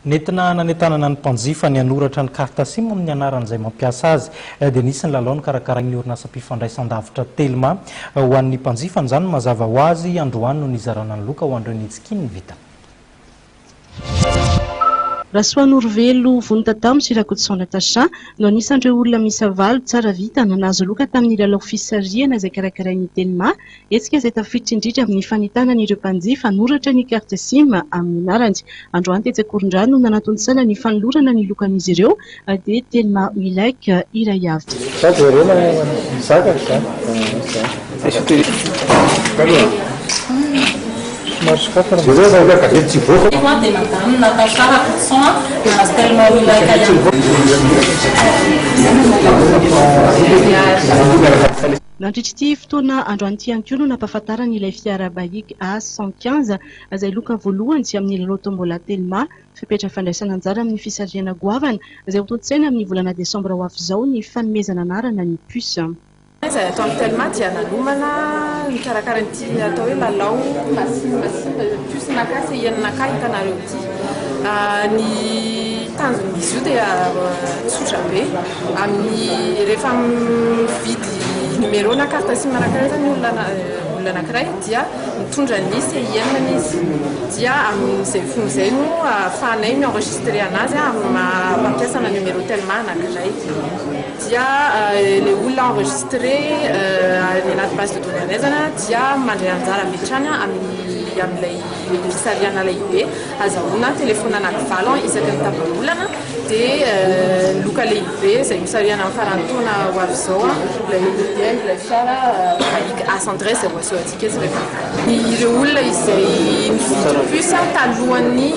Nentina nanentanana ny mpanjifa ny anoratra ny carte SIM amin'ny anaran'izay mampiasa azy dia nisy ny lalao ny karakarain'ny orinasa mpifandraisan-davitra Telma ho an'ny mpanjifa izany mazava ho azy androany no nizarana ny loka ho andreo nitsikiny vita. Rasoan'Orvelo Vontatamo sy Rakotoson Natacha no anisan'ireo olona misa valo tsara vita nanazo loka tamin'ny lalao fisariana izay karakarain'ny Telma hetsika izay tafiditra indrindra amin'ny fanitanana ireo mpanjifa hanoratra ny carte SIM amin'ny anarany. Androany Tetsakorondrano no nanatonsana ny fanolorana ny lokan'izy ireo dia Telma Milek Irayavy. Nandritra fotoana androany ity ihany koa no nampahafantarana ilay fiara Baik A115 izay loka voalohany sy amin'ny lalao tombola Telma fipetra fandraisana anjara amin'ny fisariana goavana izay ho tontsaina amin'ny volana Desambra ho avy izao ny fanomezana anarana ny puce. Izay atao amin'ny Telma dia nanomana ny karakaran'ity atao hoe lalao puce nakasy ianonaka hitanareo ity. Ny tanjon'izy io dia tsotra be amin'ny rehefa mividy numéro na carte SIM anankiray zany olona anankiray dia mitondra ny CIN izy dia amin'izay fony izay no ahafahanay mi-enregistrer anazy mampiasana numéro Telma anankiray dia le olona enregistré ny anaty base de données anay dia mandray anjara metrany amin'ilay fisariana lehibe azahoana telefona anankivalo isaky ny tapam-bolana dia loka lehibe izay misariana amin'ny farantaona ho avy izao ilay fiara Baik A113 zay voaseho antsika izy rehefa ireo olona izay mividy puce talohan'ny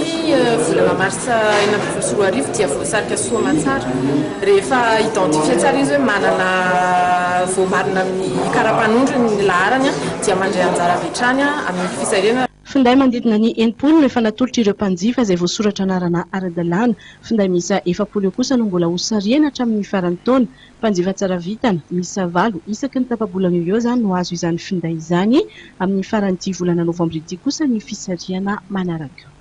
volana marsa 2024 dia voasarika soa aman-tsara rehefa identifie tsara izy hoe manana voamarina amin'ny kara-panondro ny laharany dia mandray anjara metrany amin'ny fisariana. Finday manodidina ny 80 efa natolotra ireo mpanjifa izay voasoratra anarana ara-dalàna. Finday misa 7 kosa no mbola ho sariana hatramin'ny faran'ny taona. Mpanjifa tsara vitana misa 7 isaky ny tapa-bolana eo zany no azo izany finday izany amin'ny faran'ity volana novambra ity kosa ny fisariana manaraka.